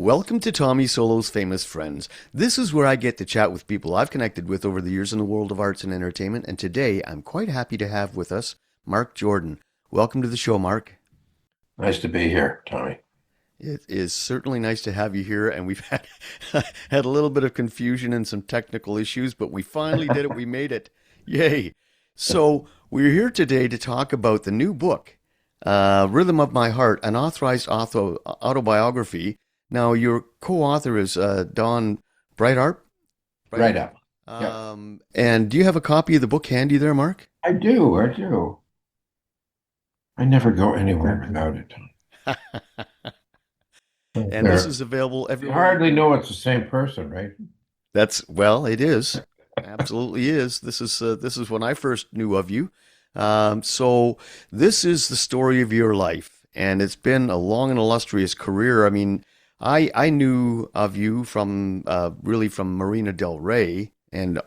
Welcome to Tommy Solo's Famous Friends. This is where I get to chat with people I've connected with over the years in the world of arts and entertainment, and today I'm quite happy to have with us Marc Jordan. Welcome to the show, Marc. Nice to be here, Tommy. It is certainly nice to have you here, and we've had had a little bit of confusion and some technical issues, but we finally did it. We made it. Yay. So, we're here today to talk about the new book, Rhythm of My Heart, an authorized autobiography. Now, your co-author is Don Brighthart. Right Brighthart. up. Yep. And do you have a copy of the book handy there, Mark? I do. I do. I never go anywhere without it. And this There. is available You everywhere. hardly know it's the same person, right? Well, it is. Absolutely is. This is when I first knew of you. So this is the story of your life, and it's been a long and illustrious career. I mean, I knew of you from really from Marina Del Rey and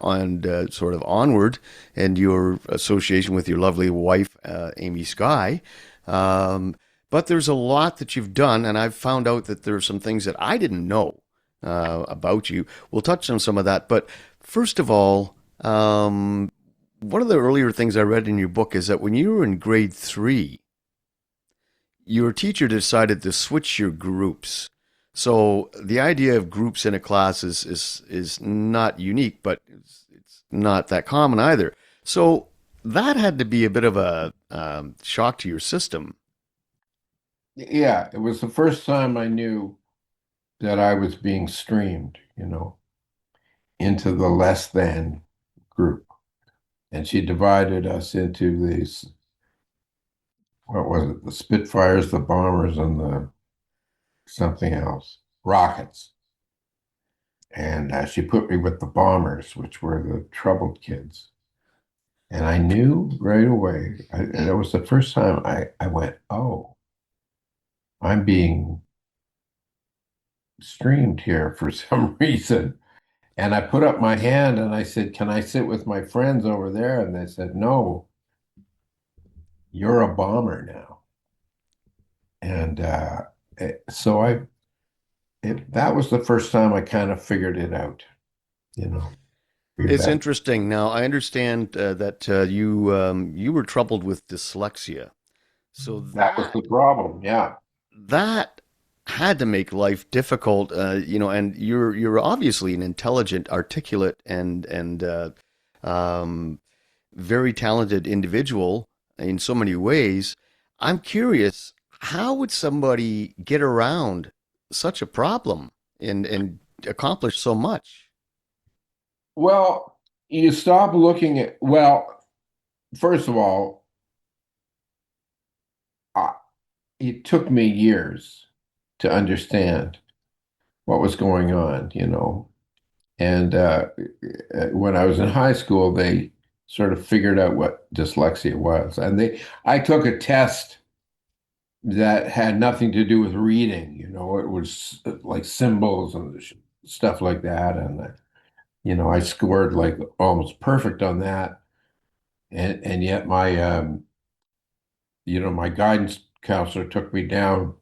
sort of onward, and your association with your lovely wife, Amy Sky. But there's a lot that you've done, and I've found out that there are some things that I didn't know about you. We'll touch on some of that, but first of all, one of the earlier things I read in your book is that when you were in grade three, your teacher decided to switch your groups. So the idea of groups in a class is not unique, but it's not that common either. So that had to be a bit of a shock to your system. Yeah, it was the first time I knew that I was being streamed, into the less than group. And she divided us into these, what was it? The Spitfires, the Bombers, and the something else, Rockets. And she put me with the Bombers, which were the troubled kids. And I knew right away, and it was the first time I went, oh, I'm being streamed here for some reason. And I put up my hand and I said, can I sit with my friends over there? And they said, no, you're a bomber now. And so that was the first time I kind of figured it out, you know, It's that, interesting. Now I understand that you were troubled with dyslexia, so that was the problem. Yeah. that had to make life difficult, and you're obviously an intelligent, articulate, and um, very talented individual in so many ways. I'm curious, how would somebody get around such a problem and accomplish so much? Well, you stop looking at, well, first of all, I, it took me years to understand what was going on, And when I was in high school, they sort of figured out what dyslexia was. I took a test that had nothing to do with reading, it was like symbols and stuff like that. And, I scored like almost perfect on that. And yet my guidance counselor took me down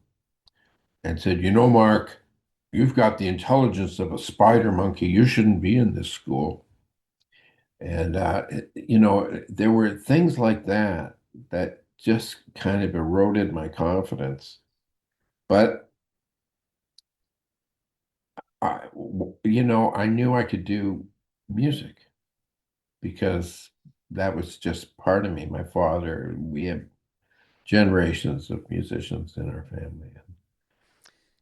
and said, Mark, you've got the intelligence of a spider monkey. You shouldn't be in this school. And, there were things like that that just kind of eroded my confidence. But, I knew I could do music because that was just part of me. My father, we have generations of musicians in our family.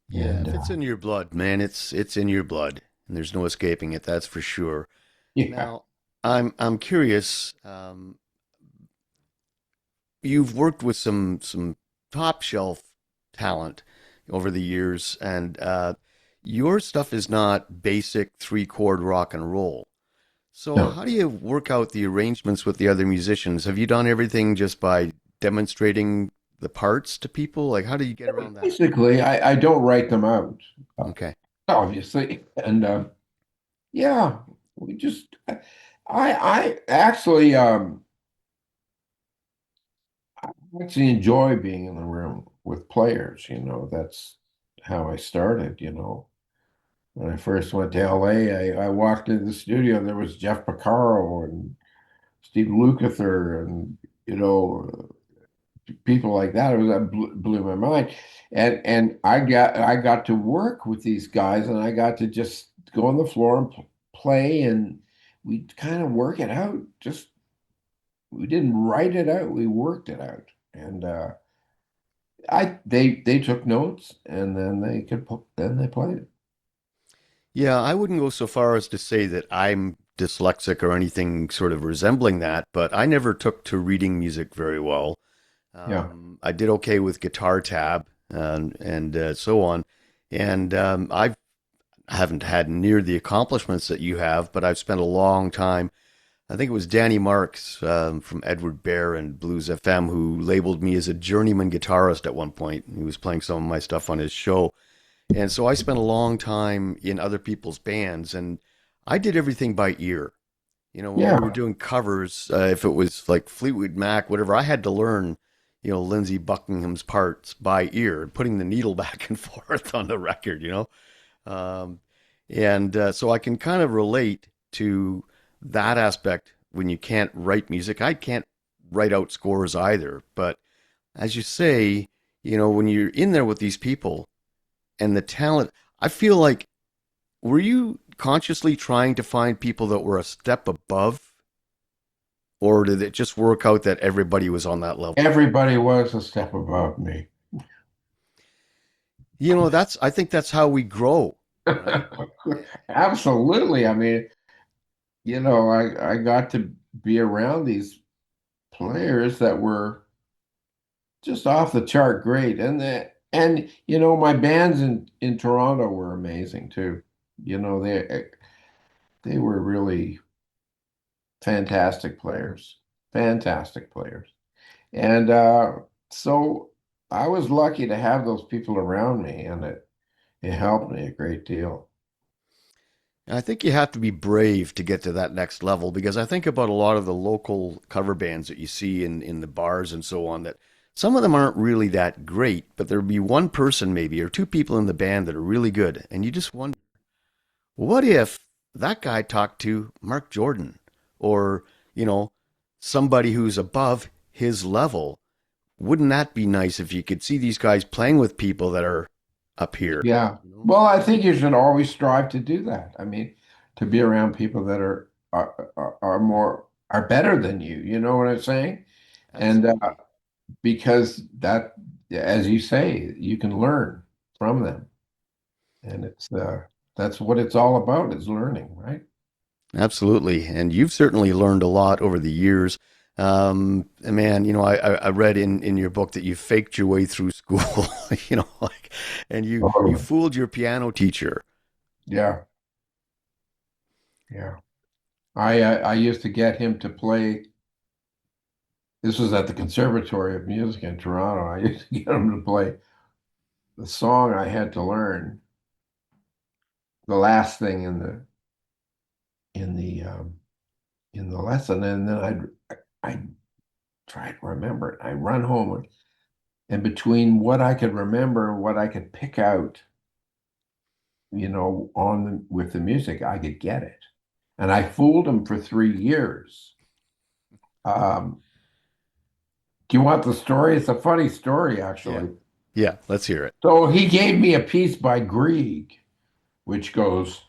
Yeah, And if it's in your blood, man, it's in your blood, and there's no escaping it. That's for sure. yeah, Now, I'm curious. You've worked with some top shelf talent over the years, and your stuff is not basic three chord rock and roll. So, no. how do you work out the arrangements with the other musicians? Have you done everything just by demonstrating the parts to people? Like, how do you get around that? Basically, I don't write them out, Okay. obviously. And yeah, we just I actually I actually enjoy being in the room with players, That's how I started, you know. When I first went to LA, I walked into the studio and there was Jeff Porcaro and Steve Lukather and, you know, people like that. It was that blew my mind. And I got to work with these guys and I got to just go on the floor and play and we kind of work it out. Just we didn't write it out, we worked it out. And I they took notes and then then they played it. Yeah, I wouldn't go so far as to say that I'm dyslexic or anything sort of resembling that, but I never took to reading music very well. Yeah. I did okay with guitar tab and so on. And I haven't had near the accomplishments that you have, but I've spent a long time. I think it was Danny Marks from Edward Bear and Blues FM who labeled me as a journeyman guitarist at one point. He was playing some of my stuff on his show. And so I spent a long time in other people's bands and I did everything by ear. You know, when we were Yeah. doing covers, if it was like Fleetwood Mac, whatever, I had to learn, Lindsey Buckingham's parts by ear, putting the needle back and forth on the record. Um, and so I can kind of relate to that aspect when you can't write music. I can't write out scores either. But as you say, when you're in there with these people and the talent, I feel like, were you consciously trying to find people that were a step above, or did it just work out that everybody was on that level? Everybody was a step above me. I think that's how we grow, right? Absolutely. I mean, you know, I got to be around these players that were just off the chart great. And you know, my bands in Toronto were amazing too. You know, they were really fantastic players. Fantastic players. And so I was lucky to have those people around me and it helped me a great deal. And I think you have to be brave to get to that next level because I think about a lot of the local cover bands that you see in the bars and so on that some of them aren't really that great, but there'll be one person maybe or two people in the band that are really good. And you just wonder, what if that guy talked to Marc Jordan or, you know, somebody who's above his level? Wouldn't that be nice if you could see these guys playing with people that are up here? Yeah. You know? Well, I think you should always strive to do that. I mean, to be around people that are more are better than you. You know what I'm saying? And Absolutely. because that, as you say, you can learn from them, and it's that's what it's all about is learning, right? Absolutely. And you've certainly learned a lot over the years. Man, I read in your book that you faked your way through school, and you Totally. fooled your piano teacher. Yeah, yeah. I used to get him to play. This was at the Conservatory of Music in Toronto. I used to get him to play the song I had to learn, the last thing in the um, in the lesson, and then I try to remember it. I run home, and between what I could remember and what I could pick out, you know, with the music, I could get it. And I fooled him for 3 years. Um, do you want the story? It's a funny story, Yeah. actually. Yeah. Let's hear it. So he gave me a piece by Grieg, which goes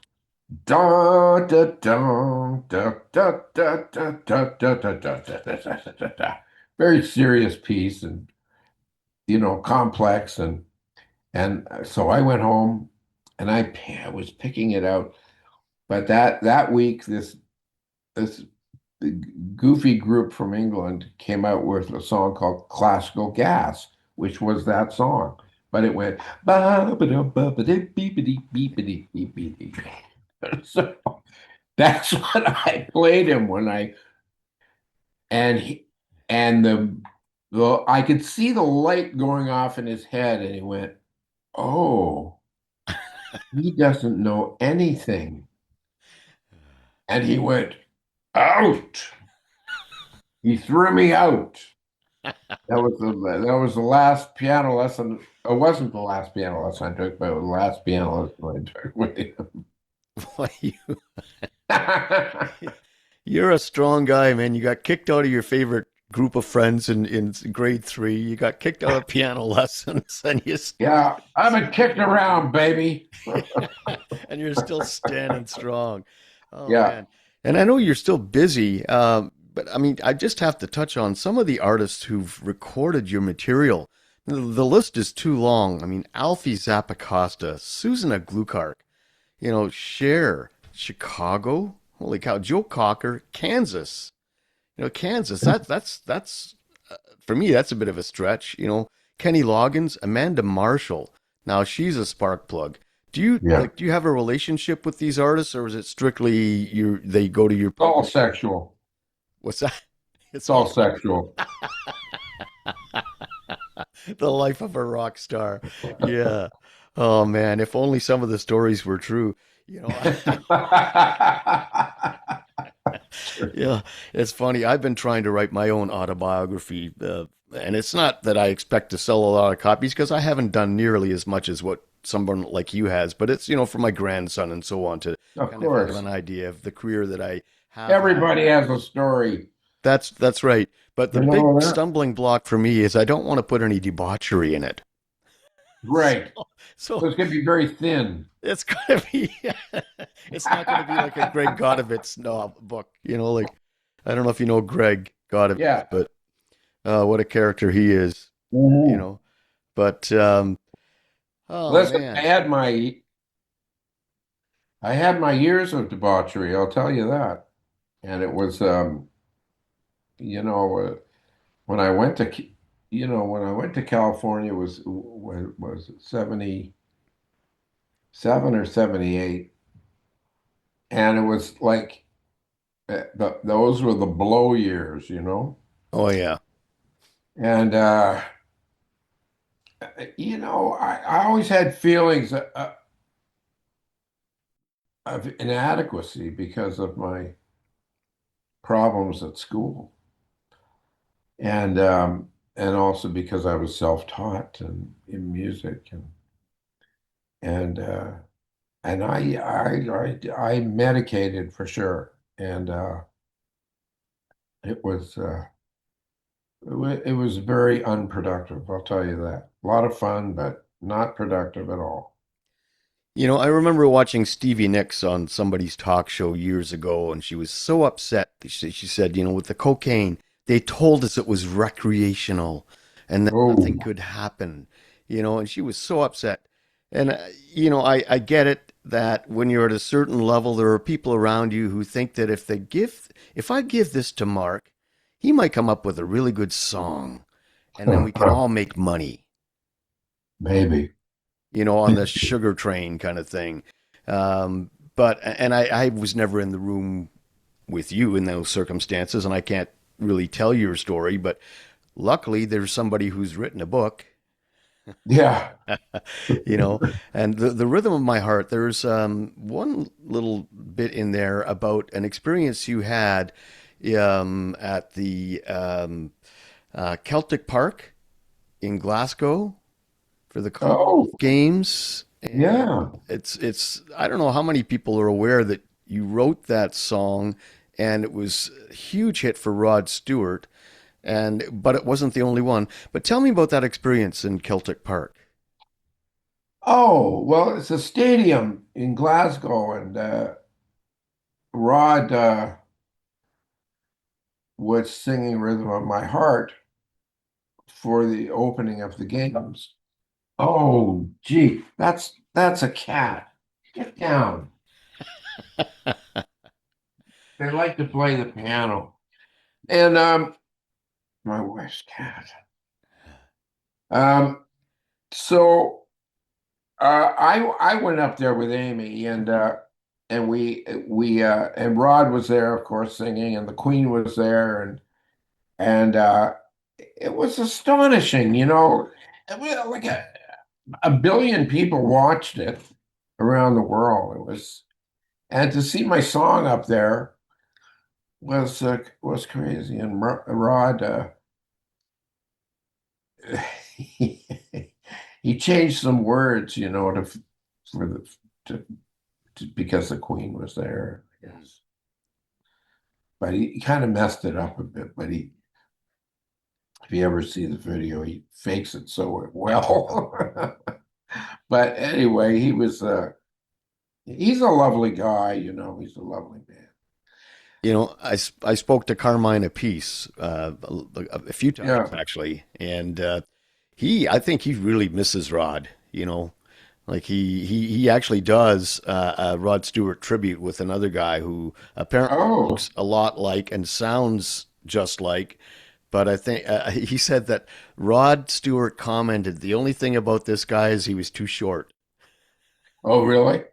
da da da da da da da da da da da da da da. Very serious piece and you know complex and so I went home and I was picking it out. But that week, this goofy group from England came out with a song called Classical Gas, which was that song. But it went ba ba da ba ba da beepity beepity beepity. So that's what I played him when I and he and the I could see the light going off in his head, and he went, "Oh, he doesn't know anything." And he went out. He threw me out. That was the last piano lesson. It wasn't the last piano lesson I took, but it was the last piano lesson I took with him. Boy, you're a strong guy, man. You got kicked out of your favorite group of friends in grade three. You got kicked out of piano lessons, and Yeah, I've been kicked around, baby. and you're still standing strong. Oh Yeah. man. And I know you're still busy, but I mean, I just have to touch on some of the artists who've recorded your material. The list is too long. I mean, Alfie Zappacosta, Susan Gluckark, Cher, Chicago, holy cow, Joe Cocker, Kansas. Kansas, that's for me, that's a bit of a stretch. Kenny Loggins, Amanda Marshall. Now she's a spark plug. Yeah. Do you have a relationship with these artists, or is it strictly they go to your It's all publishing? sexual. What's that? It's It's all all sexual. the life of a rock star. Yeah. Oh man, if only some of the stories were true. You know, Yeah, it's funny. I've been trying to write my own autobiography, and it's not that I expect to sell a lot of copies because I haven't done nearly as much as what someone like you has. But it's, for my grandson and so on to Of kind of have course. an idea of the career that I have had. Everybody has a story. That's right. But the You know big that? stumbling block for me is I don't want to put any debauchery in it. So, Right. So so it's going to be very thin. it's gonna be, it's not gonna be like a Greg Godovitz book, like I don't know if you know Greg Godovitz, Yeah. but what a character he is, you Mhm. know. But oh Listen, man, I had my years of debauchery, I'll tell you that. And it was you know, when I went to when I went to California was it 77 or 78, and it was like those were the blow years, you know. oh yeah, And I always had feelings of inadequacy because of my problems at school, and also because I was self-taught and in music, and I medicated for sure, and it was it was very unproductive. I'll tell you that. A lot of fun, but not productive at all. I remember watching Stevie Nicks on somebody's talk show years ago, and she was so upset. She said, with the cocaine, they told us it was recreational, and that nothing Oh, could happen, and she was so upset. And I get it that when you're at a certain level, there are people around you who think that if I give this to Mark, he might come up with a really good song, and then we can all make money, maybe. on the sugar train kind of thing. But I was never in the room with you in those circumstances, and I can't really tell your story. But luckily, there's somebody who's written a book, Yeah. you know. And the rhythm of my heart. There's one little bit in there about an experience you had at the Celtic Park in Glasgow for the Oh, Commonwealth Games, and yeah. it's I don't know how many people are aware that you wrote that song, and it was a huge hit for Rod Stewart, and but it wasn't the only one. But tell me about that experience in Celtic Park. Oh, well, it's a stadium in Glasgow, and Rod was singing Rhythm of My Heart for the opening of the games. Oh, gee, that's a cat. Get down. They like to play the piano. And my wife's cat. Um, so I went up there with Amy, and we and Rod was there, of course, singing, and the Queen was there, and it was astonishing, you know. And like a billion people watched it around the world. It was, and to see my song up there was crazy. And Rod he, he changed some words, you know, to for the because the Queen was there, I Mm. guess. But he kind of messed it up a bit. But if you ever see the video, he fakes it so well. But anyway, he's a lovely guy, you know, he's a lovely man. I spoke to Carmine Apiece a few times Yeah. actually, and I think he really misses Rod. Like he actually does a Rod Stewart tribute with another guy who apparently Oh, looks a lot like and sounds just like. But I think he said that Rod Stewart commented the only thing about this guy is he was too short. oh, really?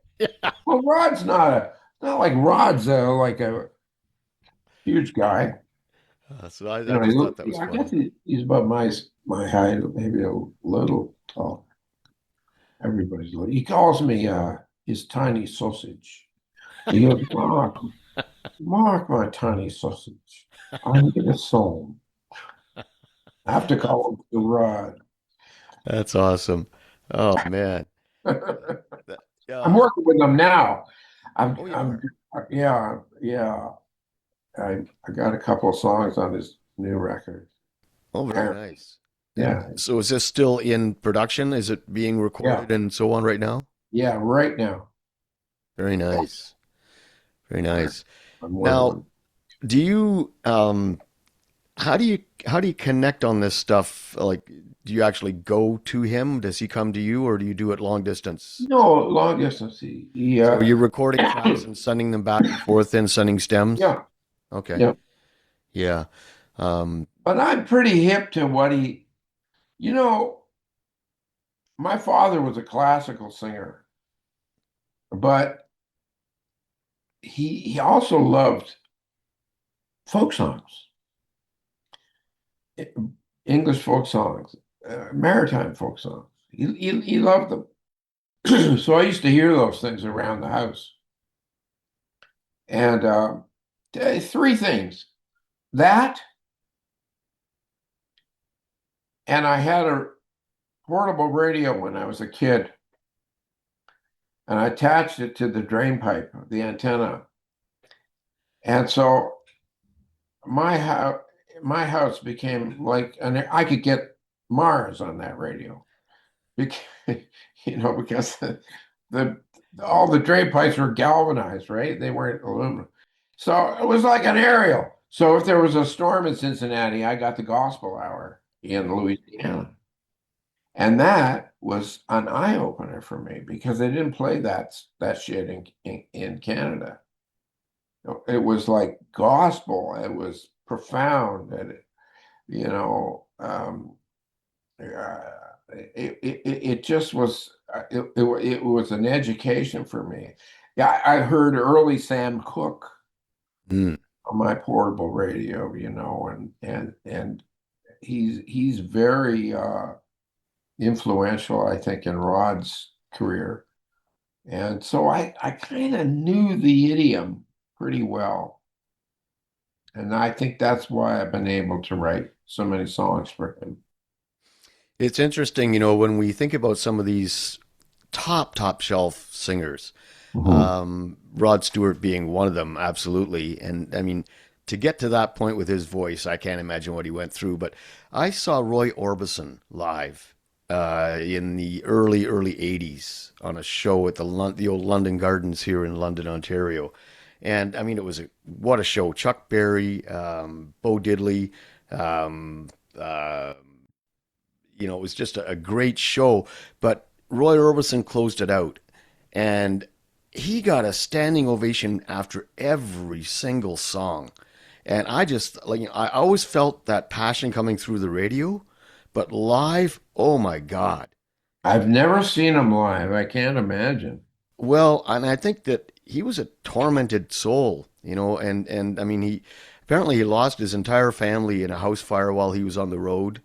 Well, Rod's not like Rod's like a huge guy. So You I know, just thought that was I guess funny. he's about my height, maybe a little tall. Everybody's little. He calls me his tiny sausage. He goes, Mark, my tiny sausage. I need a soul. I have to That's call him the Rod. that's awesome. Oh man. I'm Yeah. working with him now. Oh, you I'm, are. yeah, yeah. I got a couple of songs on his new record. Oh, very And nice. And yeah, so is this still in production? Is it being yeah, recorded and so on right now? yeah. Right now, Very nice. Very I, nice. I'm working Now, on. do you how do you connect on this stuff? Like, do you actually go to him? Does he come to you, or do you do it long distance? No, long distance. So you're recording tracks and sending them back and forth, and sending stems? Yeah, Okay. yeah. Yeah. Um, But I'm pretty hip to what you know, my father was a classical singer, but he also loved folk songs, E- English folk songs, maritime folk songs. He loved them. So I used to hear those things around the house. And three things that, and I had a portable radio when I was a kid, and I attached it to the drain pipe, the antenna. And so my house, my house became like, and I could get Mars on that radio, because, because the all the drain pipes were galvanized, right? They weren't aluminum. So it was like an aerial. So if there was a storm in Cincinnati, I got the gospel hour in Louisiana. And that was an eye opener for me because they didn't play that shit in Canada. It was like gospel. It was profound, and it just was. It was an education for me. Yeah, I heard early Sam Cooke mm. on my portable radio, and he's very influential, I think, in Rod's career. And so I kind of knew the idiom pretty well. And I think that's why I've been able to write so many songs for him. It's interesting, when we think about some of these top shelf singers, Mhm. Rod Stewart being one of them, absolutely. And I mean, to get to that point with his voice, I can't imagine what he went through. But I saw Roy Orbison live in the early '80s on a show at the old London Gardens here in London, Ontario. And I mean, what a show! Chuck Berry, Bo Diddley. Um, uh, it was just a great show. But Roy Orbison closed it out, and he got a standing ovation after every single song. And I just like I always felt that passion coming through the radio, but live, oh my God. I've never seen him live. I can't imagine. Well, and I think that he was a tormented soul, and I mean he apparently he lost his entire family in a house fire while he was on the road,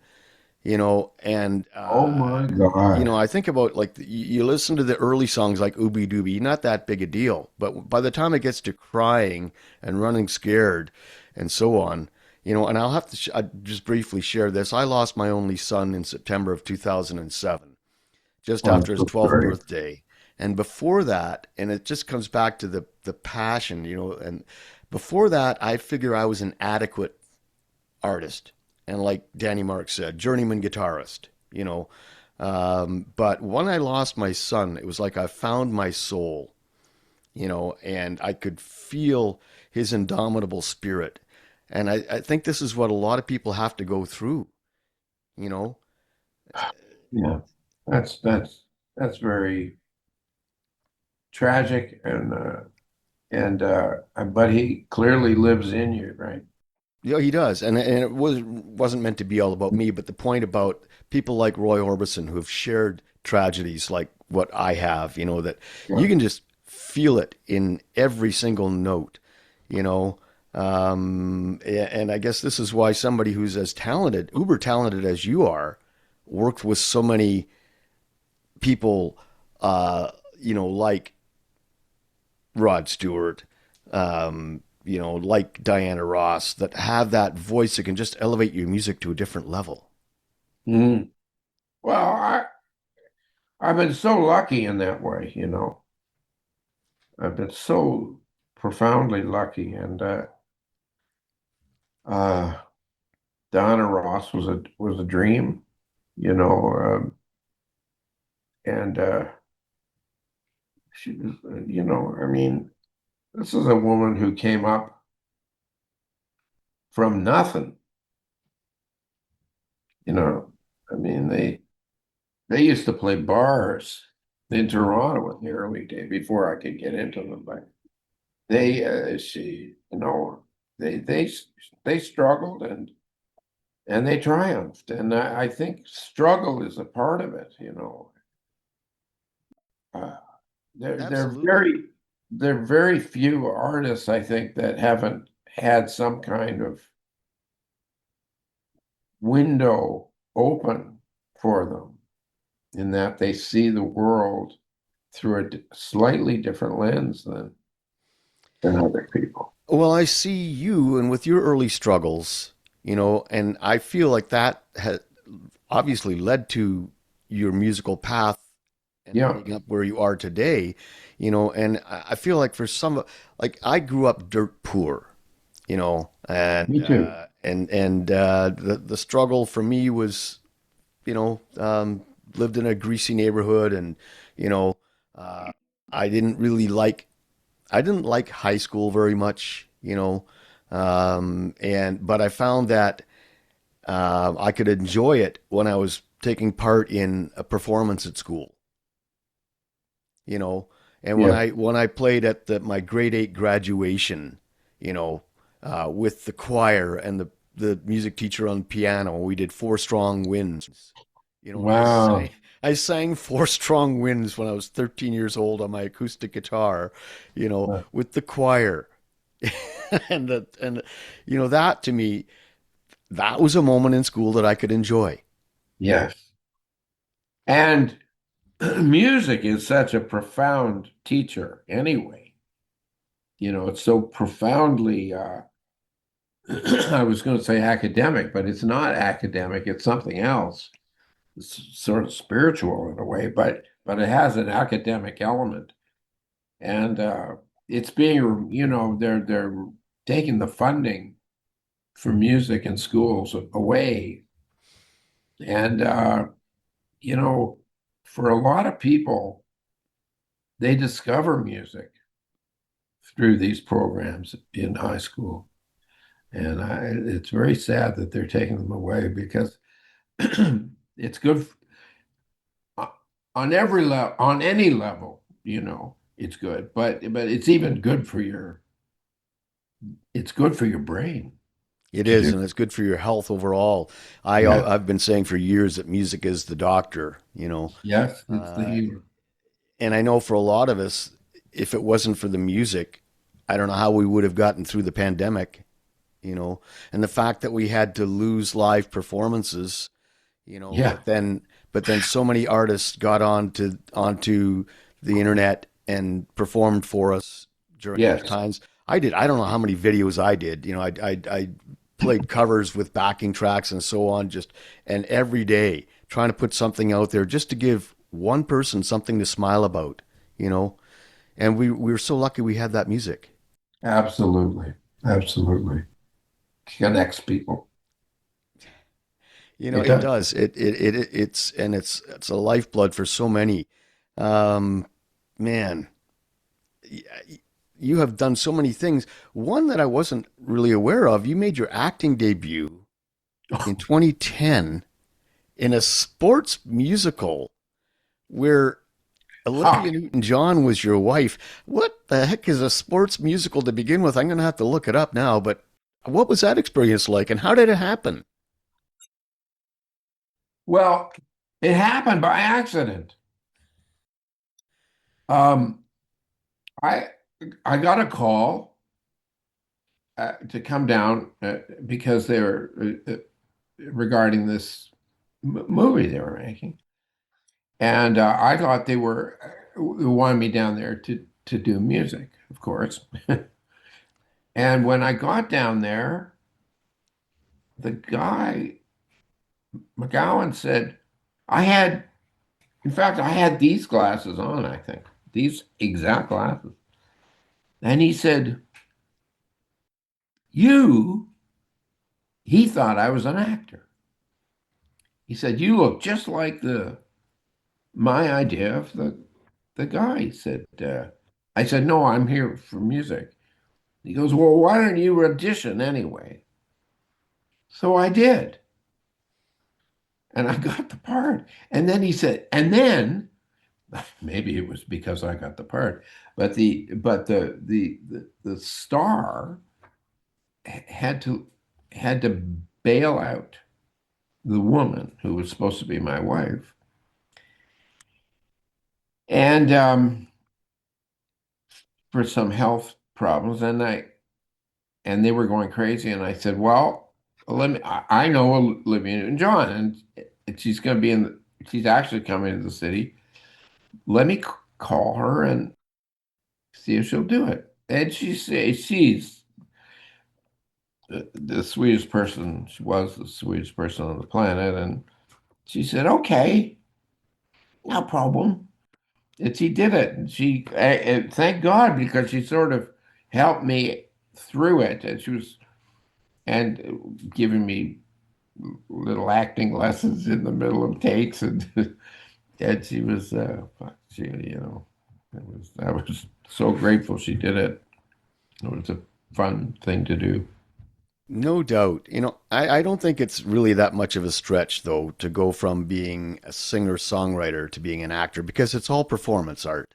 and Oh my God. I think about like you listen to the early songs like Ooby Dooby, not that big a deal, but by the time it gets to crying and running scared and so on, And I'll have to just briefly share this. I lost my only son in September of 2007, just Oh, I'm after his so 12th sorry. birthday. And before that, and it just comes back to the passion, and before that, I figure I was an adequate artist. And like Danny Mark said, journeyman guitarist, you know. But when I lost my son, it was like I found my soul, and I could feel his indomitable spirit. And I think this is what a lot of people have to go through, you know. Yeah, that's very tragic, and but he clearly lives in you, right? He does, and it wasn't meant to be all about me, but the point about people like Roy Orbison who have shared tragedies like what I have, that you Yeah. can just feel it in every single note, you know. And I guess this is why somebody who's as talented, uber talented as you are, worked with so many people, like Rod Stewart, like Diana Ross, that have that voice that can just elevate your music to a different level. Mhm. Well, I've been so lucky in that way, you know. I've been so profoundly lucky, and uh, Donna Ross was a dream, you know, and she was, I mean, this is a woman who came up from nothing, you know. I mean, they used to play bars in Toronto in the early days before I could get into them, but she, they they they struggled and they triumphed, and I think struggle is a part of it, you know. Uh, they're Absolutely. very few artists, I think, that haven't had some kind of window open for them in that they see the world through a slightly different lens than other people. Well, I see you and with your early struggles, and I feel like that has obviously led to your musical path and Yeah, ending up where you are today, and I feel like for some, like I grew up dirt poor, and me too. the struggle for me was, lived in a greasy neighborhood, and you know, uh, I didn't really like I didn't like high school very much, and but I found that I could enjoy it when I was taking part in a performance at school, you know. And when Yeah, I played at my grade 8 graduation, you know, with the choir and the music teacher on piano, we did Four Strong Winds, and wow. I sang Four Strong Winds when I was 13 years old on my acoustic guitar, with the choir. And that to me, that was a moment in school that I could enjoy. Yes. And music is such a profound teacher anyway. You know, it's so profoundly, I was going to say academic, but it's not academic. It's something else. It's sort of spiritual in a way, but it has an academic element. And it's being, they're taking the funding for music in schools away. And, you know, for a lot of people, they discover music through these programs in high school. And it's very sad that they're taking them away because it's good on every level, on any level, it's good, but it's good for your brain It to is, do. and it's good for your health overall. Yeah. I've been saying for years that music is the doctor, Yes, it's the uh, healer. and I know for a lot of us, if it wasn't for the music, I don't know how we would have gotten through the pandemic, and the fact that we had to lose live performances, Yeah. but then so many artists got onto the internet and performed for us during those Yes. times. I don't know how many videos I did. I played covers with backing tracks and so on, just and every day trying to put something out there just to give one person something to smile about, you know. And we were so lucky we had that music. Absolutely. Absolutely. Connects people. You know, It it does. does. It's a lifeblood for so many. Um, man, you have done so many things. One that I wasn't really aware of, you made your acting debut in 2010 in a sports musical where Ha! Olivia Newton-John was your wife. What the heck is a sports musical to begin with? I'm going to have to look it up now, but what was that experience like and how did it happen? Well, it happened by accident. Um, I I got a call to come down because they were regarding this movie they were making, and I thought they wanted me down there to do music, of course. And when I got down there, the guy McGowan said, I had, in fact, I had these glasses on, I think, these exact glasses. And he said, You, he thought I was an actor. He said, You look just like my idea of the guy. He said, I said, No, I'm here for music. He goes, Well, why don't you audition anyway? So I did. And I got the part. And then he said, and then maybe it was because I got the part, but the star had to had to bail out the woman who was supposed to be my wife, and for some health problems, and they were going crazy, and I said, well, I know Olivia Newton-John, and she's going to be she's actually coming to the city. Let me call her and see if she'll do it. And she's the sweetest person. She was the sweetest person on the planet. And she said, okay, no problem. And she did it. And and thank God, because she sort of helped me through it. And she was, and giving me little acting lessons in the middle of takes. And, and she was, I was so grateful she did it. It was a fun thing to do. No doubt. You know, I don't think it's really that much of a stretch, though, to go from being a singer-songwriter to being an actor because it's all performance art.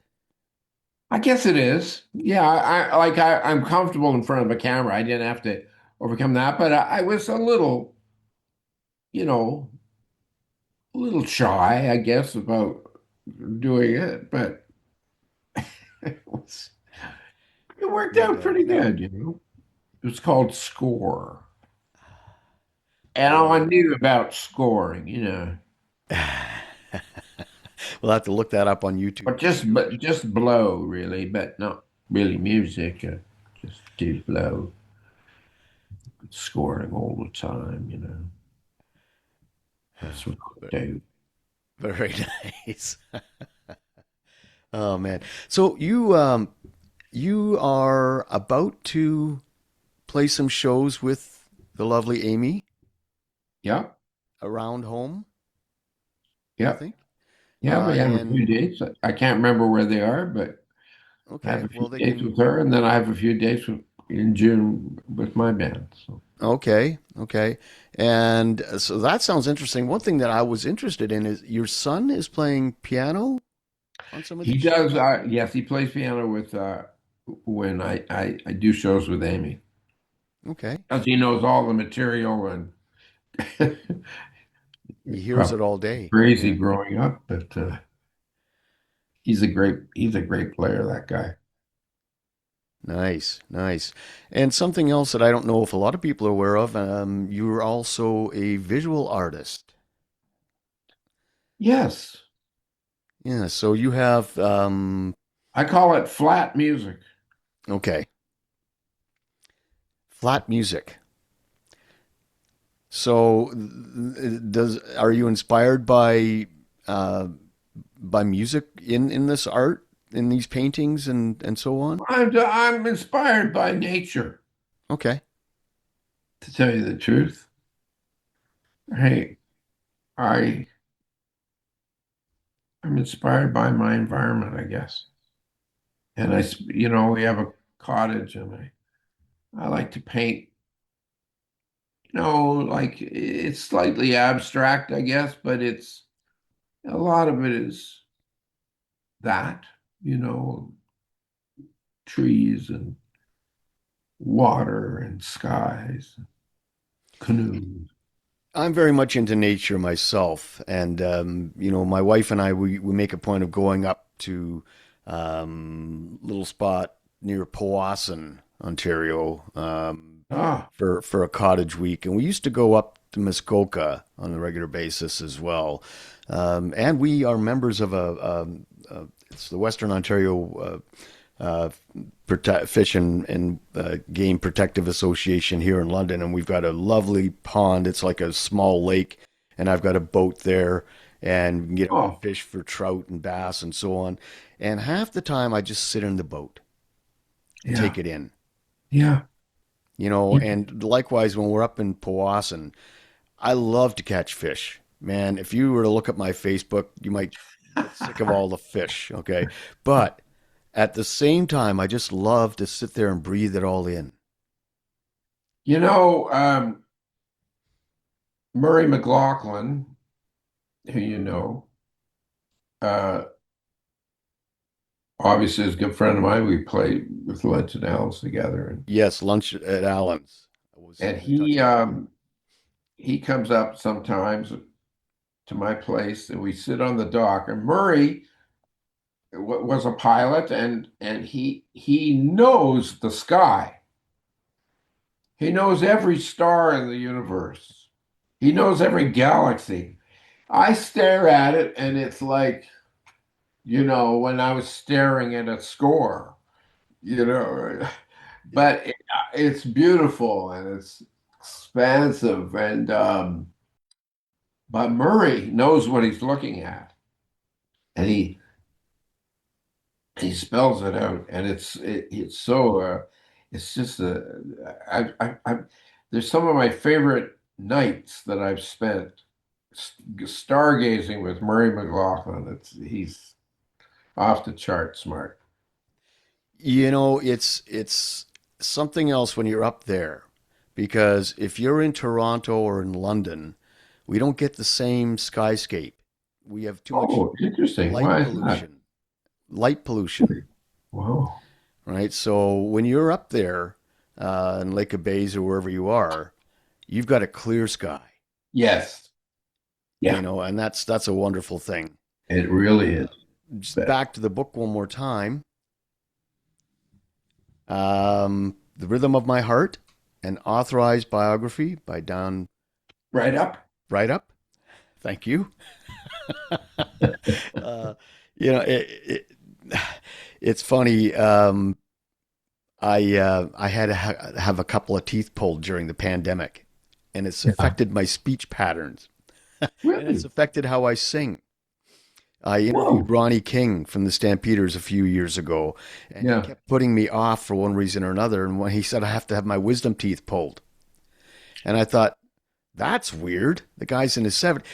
I guess it is. Yeah, I'm comfortable in front of a camera. I didn't have to overcome that, but I was a little, you know, a little shy, I guess, about doing it, but it was, it worked No out doubt. pretty good. It was called Score. And all I Oh, knew about scoring. we'll have to look that up on YouTube too. But just blow really, but not really music. Just do blow, scoring all the time. That's what I do. Very nice. Oh man. So you are about to play some shows with the lovely Amy Yeah. around home, I Yeah. think. Yeah, we have a And few dates. I can't remember where they are, but I have okay, a few well they dates can. with her, and then I have a few dates in June with my band. So Okay, okay. And so that sounds interesting. One thing that I was interested in is your son is playing piano on some of he these does. shows. Yes, he plays piano with when I do shows with Amy, Okay. because he knows all the material and He hears probably it all day. crazy Yeah. growing up, but he's a great player. That guy. Nice, nice. And something else that I don't know if a lot of people are aware of, you're also a visual artist. Yes, Yeah, so you have I call it flat music. okay, flat music. So, does are you inspired uh, by music in this art, in these paintings and so on? I'm inspired by nature, Okay. to tell you the truth. Hey, I I'm inspired by my environment, I guess. And we have a cottage, and I like to paint, like it's slightly abstract, I guess, but it's a lot of it is that, you know, trees and water and skies, canoes. I'm very much into nature myself, and my wife and I we make a point of going up to little spot near Powassan, Ontario, Ah, for a cottage week, and we used to go up to Muskoka on a regular basis as well, and we are members of it's the Western Ontario Fish and Game Protective Association here in London, and we've got a lovely pond. It's like a small lake, and I've got a boat there, and we can get out and oh, fish for trout and bass and so on. And half the time, I just sit in the boat and take yeah, it in. yeah. And likewise, when we're up in Powassan, I love to catch fish. Man, if you were to look at my Facebook, you might get sick of all the fish, okay? But at the same time, I just love to sit there and breathe it all in. You know, Murray McLaughlin, who uh, obviously is a good friend of mine. We played with Lunch and Owls together, Yes, lunch at Allen's. I was and touching on that. he comes up sometimes to my place, and we sit on the dock. And Murray was a pilot, and he knows the sky. He knows every star in the universe. He knows every galaxy. I stare at it, and it's like, when I was staring at a score, you know, Yeah. but it's beautiful and it's expansive. But Murray knows what he's looking at, and he spells it out, and it's so it's just there's some of my favorite nights that I've spent stargazing with Murray McLaughlin. He's off the chart smart. It's something else when you're up there because if you're in Toronto or in London, we don't get the same skyscape. We have too much Oh, interesting. light Why is that? pollution. Light pollution, Wow. right? So when you're up there in Lake of Bays or wherever you are, you've got a clear sky, Yes. Yeah, and that's a wonderful thing. it really is. Just But back to the book one more time. The Rhythm of My Heart, an authorized biography by Don right up. Write Thank you. uh, you know, it's funny. I had to have a couple of teeth pulled during the pandemic, and it's Yeah. affected my speech patterns, and it's Really? affected how I sing. I interviewed Whoa. Ronnie King from the Stampeders a few years ago, and he Yeah. kept putting me off for one reason or another. And when he said I have to have my wisdom teeth pulled, and I thought that's weird. The guy's in his 70s.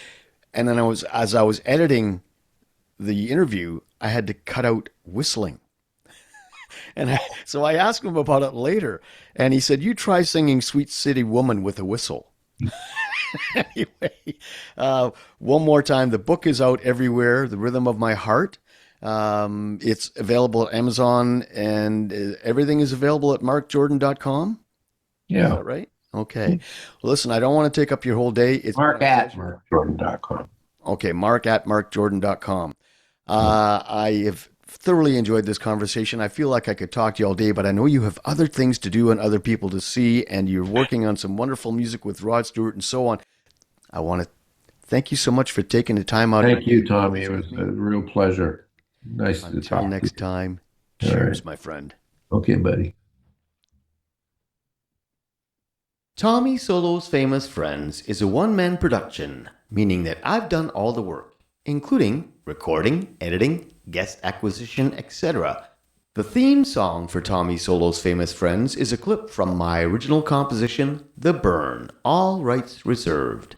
And then as I was editing the interview, I had to cut out whistling. So I asked him about it later, and he said, "You try singing Sweet City Woman with a whistle." Anyway, one more time, the book is out everywhere. The Rhythm of My Heart. It's available at Amazon, and everything is available at markjordan.com. Is Yeah. that right? Okay. Well, listen, I don't want to take up your whole day. It's been Mark a at pleasure. markjordan.com. Okay, Mark at markjordan.com. I have thoroughly enjoyed this conversation. I feel like I could talk to you all day, but I know you have other things to do and other people to see, and you're working on some wonderful music with Rod Stewart and so on. I want to thank you so much for taking the time out of your Thank day you, to do Tommy. this It with was a me. real pleasure. Nice to Until talk to next time, you. All right. cheers, my friend. Okay, buddy. Tommy Solo's Famous Friends is a one-man production, meaning that I've done all the work, including recording, editing, guest acquisition, etc. The theme song for Tommy Solo's Famous Friends is a clip from my original composition, The Burn, all rights reserved.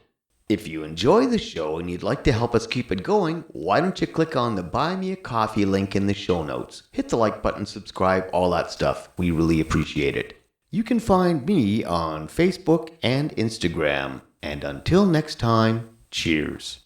If you enjoy the show and you'd like to help us keep it going, why don't you click on the Buy Me a Coffee link in the show notes. Hit the like button, subscribe, all that stuff. We really appreciate it. You can find me on Facebook and Instagram. And until next time, cheers.